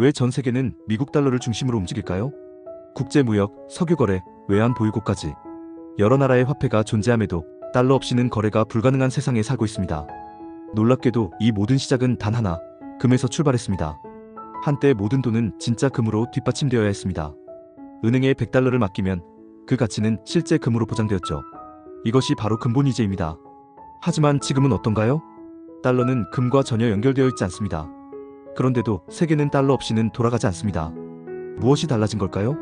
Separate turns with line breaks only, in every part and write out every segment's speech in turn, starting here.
왜 전 세계는 미국 달러를 중심으로 움직일까요? 국제무역, 석유거래, 외환 보유고까지 여러 나라의 화폐가 존재함에도 달러 없이는 거래가 불가능한 세상에 살고 있습니다. 놀랍게도 이 모든 시작은 단 하나, 금에서 출발했습니다. 한때 모든 돈은 진짜 금으로 뒷받침되어야 했습니다. 은행에 100달러를 맡기면 그 가치는 실제 금으로 보장되었죠. 이것이 바로 근본이제입니다. 하지만 지금은 어떤가요? 달러는 금과 전혀 연결되어 있지 않습니다. 그런데도 세계는 달러 없이는 돌아가지 않습니다. 무엇이 달라진 걸까요?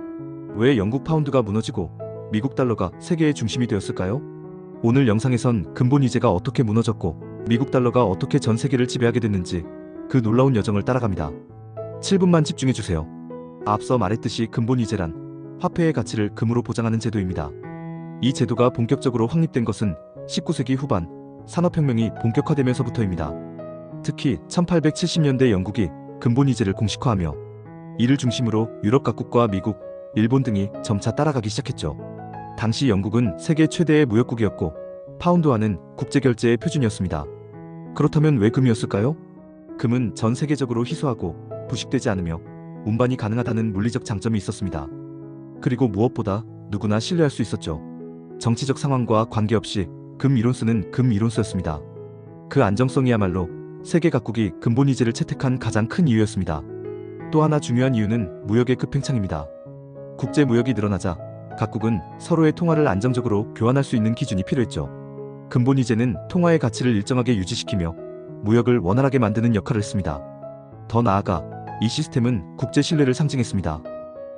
왜 영국 파운드가 무너지고 미국 달러가 세계의 중심이 되었을까요? 오늘 영상에선 근본이제가 어떻게 무너졌고 미국 달러가 어떻게 전 세계를 지배하게 됐는지 그 놀라운 여정을 따라갑니다. 7분만 집중해주세요. 앞서 말했듯이 근본이제란 화폐의 가치를 금으로 보장하는 제도입니다. 이 제도가 본격적으로 확립된 것은 19세기 후반 산업혁명이 본격화되면서부터입니다. 특히 1870년대 영국이 근본이제를 공식화하며 이를 중심으로 유럽 각국과 미국, 일본 등이 점차 따라가기 시작했죠. 당시 영국은 세계 최대의 무역국이었고 파운드화는 국제결제의 표준이었습니다. 그렇다면 왜 금이었을까요? 금은 전 세계적으로 희소하고 부식되지 않으며 운반이 가능하다는 물리적 장점이 있었습니다. 그리고 무엇보다 누구나 신뢰할 수 있었죠. 정치적 상황과 관계없이 금 이론수는 금 이론수였습니다. 그 안정성이야말로 세계 각국이 근본이제를 채택한 가장 큰 이유였습니다. 또 하나 중요한 이유는 무역의 급팽창입니다. 국제 무역이 늘어나자 각국은 서로의 통화를 안정적으로 교환할 수 있는 기준이 필요했죠. 근본이제는 통화의 가치를 일정하게 유지시키며 무역을 원활하게 만드는 역할을 했습니다. 더 나아가 이 시스템은 국제 신뢰를 상징했습니다.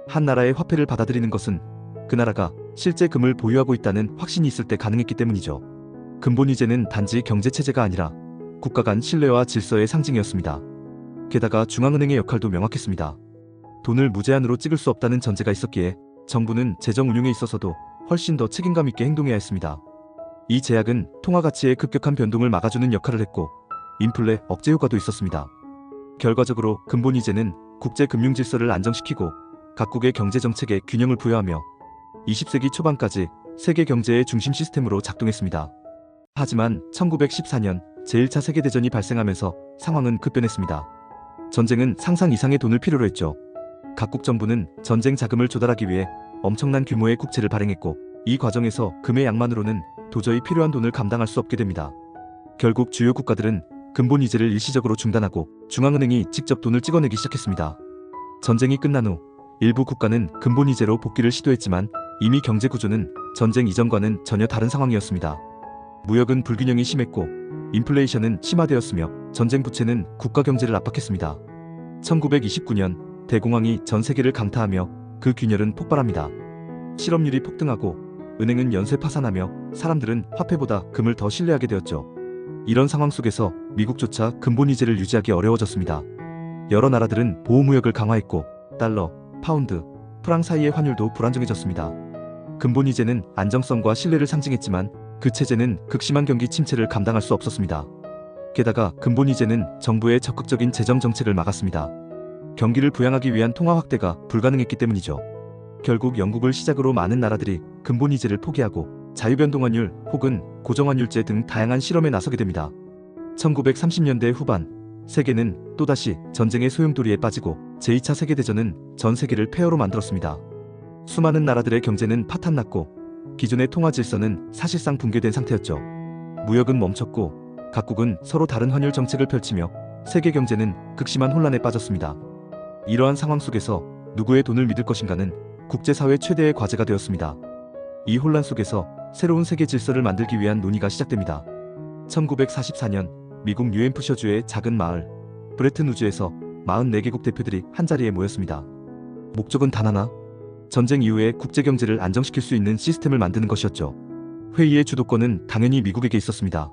한 나라의 화폐를 받아들이는 것은 그 나라가 실제 금을 보유하고 있다는 확신이 있을 때 가능했기 때문이죠. 근본이제는 단지 경제체제가 아니라 국가 간 신뢰와 질서의 상징이었습니다. 게다가 중앙은행의 역할도 명확했습니다. 돈을 무제한으로 찍을 수 없다는 전제가 있었기에 정부는 재정 운용에 있어서도 훨씬 더 책임감 있게 행동해야 했습니다. 이 제약은 통화 가치의 급격한 변동을 막아주는 역할을 했고 인플레 억제 효과도 있었습니다. 결과적으로 근본이제는 국제 금융 질서를 안정시키고 각국의 경제 정책에 균형을 부여하며 20세기 초반까지 세계 경제의 중심 시스템으로 작동했습니다. 하지만 1914년 제1차 세계대전이 발생하면서 상황은 급변했습니다. 전쟁은 상상 이상의 돈을 필요로 했죠. 각국 정부는 전쟁 자금을 조달하기 위해 엄청난 규모의 국채를 발행했고 이 과정에서 금의 양만으로는 도저히 필요한 돈을 감당할 수 없게 됩니다. 결국 주요 국가들은 근본이제를 일시적으로 중단하고 중앙은행이 직접 돈을 찍어내기 시작했습니다. 전쟁이 끝난 후 일부 국가는 근본이제로 복귀를 시도했지만 이미 경제 구조는 전쟁 이전과는 전혀 다른 상황이었습니다. 무역은 불균형이 심했고 인플레이션은 심화되었으며 전쟁 부채는 국가 경제를 압박했습니다. 1929년 대공황이 전 세계를 강타하며 그 균열은 폭발합니다. 실업률이 폭등하고 은행은 연쇄 파산하며 사람들은 화폐보다 금을 더 신뢰하게 되었죠. 이런 상황 속에서 미국조차 근본이제를 유지하기 어려워졌습니다. 여러 나라들은 보호무역을 강화했고 달러, 파운드, 프랑 사이의 환율도 불안정해졌습니다. 근본이제는 안정성과 신뢰를 상징했지만 그 체제는 극심한 경기 침체를 감당할 수 없었습니다. 게다가 근본이제는 정부의 적극적인 재정 정책을 막았습니다. 경기를 부양하기 위한 통화 확대가 불가능했기 때문이죠. 결국 영국을 시작으로 많은 나라들이 근본이제를 포기하고 자유변동환율 혹은 고정환율제 등 다양한 실험에 나서게 됩니다. 1930년대 후반 세계는 또다시 전쟁의 소용돌이에 빠지고 제2차 세계대전은 전 세계를 폐허로 만들었습니다. 수많은 나라들의 경제는 파탄났고 기존의 통화 질서는 사실상 붕괴된 상태였죠. 무역은 멈췄고 각국은 서로 다른 환율 정책을 펼치며 세계 경제는 극심한 혼란에 빠졌습니다. 이러한 상황 속에서 누구의 돈을 믿을 것인가는 국제사회 최대의 과제가 되었습니다. 이 혼란 속에서 새로운 세계 질서를 만들기 위한 논의가 시작됩니다. 1944년 미국 뉴햄프셔주의 작은 마을 브레튼우즈에서 44개국 대표들이 한자리에 모였습니다. 목적은 단 하나, 전쟁 이후에 국제경제를 안정시킬 수 있는 시스템을 만드는 것이었죠. 회의의 주도권은 당연히 미국에게 있었습니다.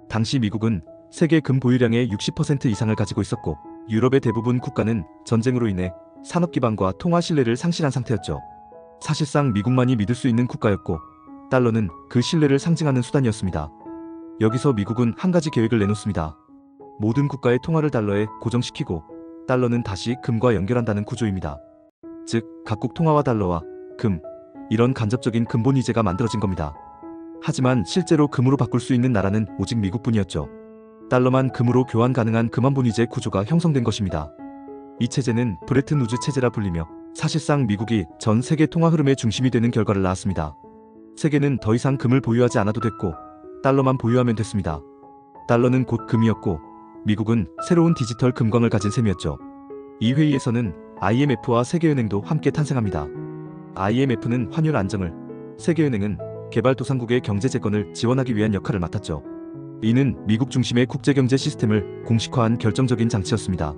당시 미국은 세계 금 보유량의 60% 이상을 가지고 있었고 유럽의 대부분 국가는 전쟁으로 인해 산업 기반과 통화 신뢰를 상실한 상태였죠. 사실상 미국만이 믿을 수 있는 국가였고 달러는 그 신뢰를 상징하는 수단이었습니다. 여기서 미국은 한 가지 계획을 내놓습니다. 모든 국가의 통화를 달러에 고정시키고 달러는 다시 금과 연결한다는 구조입니다. 즉 각국 통화와 달러와 금, 이런 간접적인 근본이제가 만들어진 겁니다. 하지만 실제로 금으로 바꿀 수 있는 나라는 오직 미국뿐이었죠. 달러만 금으로 교환 가능한 금환본이제 구조가 형성된 것입니다. 이 체제는 브레튼 우즈 체제라 불리며 사실상 미국이 전 세계 통화 흐름의 중심이 되는 결과를 낳았습니다. 세계는 더 이상 금을 보유하지 않아도 됐고 달러만 보유하면 됐습니다. 달러는 곧 금이었고 미국은 새로운 디지털 금광을 가진 셈이었죠. 이 회의에서는 IMF와 세계은행도 함께 탄생합니다. IMF는 환율 안정을, 세계은행은 개발도상국의 경제 재건을 지원하기 위한 역할을 맡았죠. 이는 미국 중심의 국제경제 시스템을 공식화한 결정적인 장치였습니다.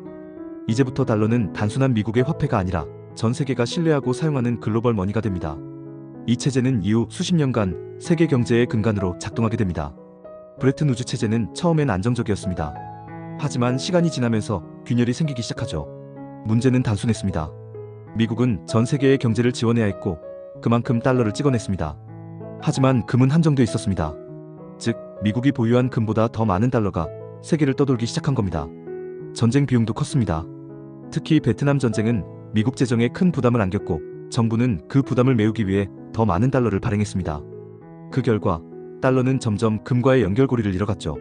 이제부터 달러는 단순한 미국의 화폐가 아니라 전 세계가 신뢰하고 사용하는 글로벌 머니가 됩니다. 이 체제는 이후 수십 년간 세계 경제의 근간으로 작동하게 됩니다. 브레튼 우즈 체제는 처음엔 안정적이었습니다. 하지만 시간이 지나면서 균열이 생기기 시작하죠. 문제는 단순했습니다. 미국은 전 세계의 경제를 지원해야 했고 그만큼 달러를 찍어냈습니다. 하지만 금은 한정돼 있었습니다. 즉, 미국이 보유한 금보다 더 많은 달러가 세계를 떠돌기 시작한 겁니다. 전쟁 비용도 컸습니다. 특히 베트남 전쟁은 미국 재정에 큰 부담을 안겼고 정부는 그 부담을 메우기 위해 더 많은 달러를 발행했습니다. 그 결과 달러는 점점 금과의 연결고리를 잃어갔죠.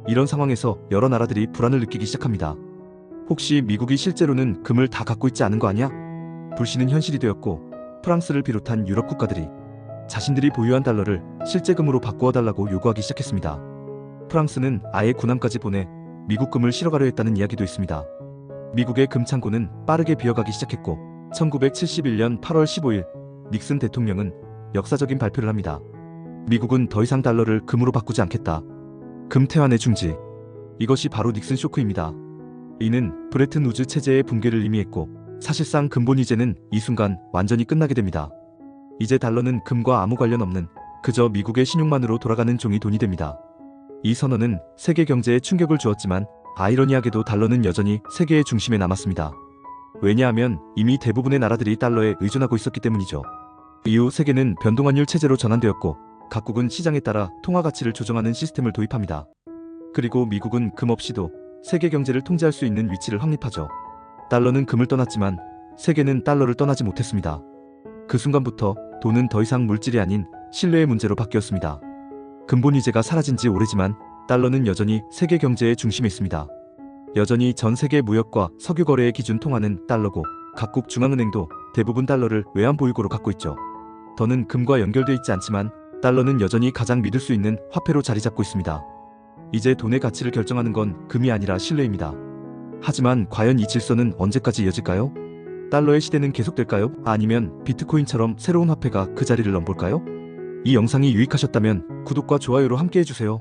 이런 상황에서 여러 나라들이 불안을 느끼기 시작합니다. 혹시 미국이 실제로는 금을 다 갖고 있지 않은 거 아니야? 불신은 현실이 되었고 프랑스를 비롯한 유럽 국가들이 자신들이 보유한 달러를 실제 금으로 바꾸어 달라고 요구하기 시작했습니다. 프랑스는 아예 군함까지 보내 미국 금을 실어가려 했다는 이야기도 있습니다. 미국의 금 창고는 빠르게 비어가기 시작했고 1971년 8월 15일 닉슨 대통령은 역사적인 발표를 합니다. 미국은 더 이상 달러를 금으로 바꾸지 않겠다. 금 태환의 중지. 이것이 바로 닉슨 쇼크입니다. 이는 브레튼 우즈 체제의 붕괴를 의미했고 사실상 근본 이제는 이 순간 완전히 끝나게 됩니다. 이제 달러는 금과 아무 관련 없는 그저 미국의 신용만으로 돌아가는 종이 돈이 됩니다. 이 선언은 세계 경제에 충격을 주었지만 아이러니하게도 달러는 여전히 세계의 중심에 남았습니다. 왜냐하면 이미 대부분의 나라들이 달러에 의존하고 있었기 때문이죠. 이후 세계는 변동환율 체제로 전환되었고 각국은 시장에 따라 통화 가치를 조정하는 시스템을 도입합니다. 그리고 미국은 금 없이도 세계 경제를 통제할 수 있는 위치를 확립하죠. 달러는 금을 떠났지만 세계는 달러를 떠나지 못했습니다. 그 순간부터 돈은 더 이상 물질이 아닌 신뢰의 문제로 바뀌었습니다. 근본 이제가 사라진 지 오래지만 달러는 여전히 세계 경제의 중심에 있습니다. 여전히 전 세계 무역과 석유 거래의 기준 통화는 달러고 각국 중앙은행도 대부분 달러를 외환 보유고로 갖고 있죠. 더는 금과 연결돼 있지 않지만 달러는 여전히 가장 믿을 수 있는 화폐로 자리 잡고 있습니다. 이제 돈의 가치를 결정하는 건 금이 아니라 신뢰입니다. 하지만 과연 이 질서는 언제까지 이어질까요? 달러의 시대는 계속될까요? 아니면 비트코인처럼 새로운 화폐가 그 자리를 넘볼까요? 이 영상이 유익하셨다면 구독과 좋아요로 함께 해주세요.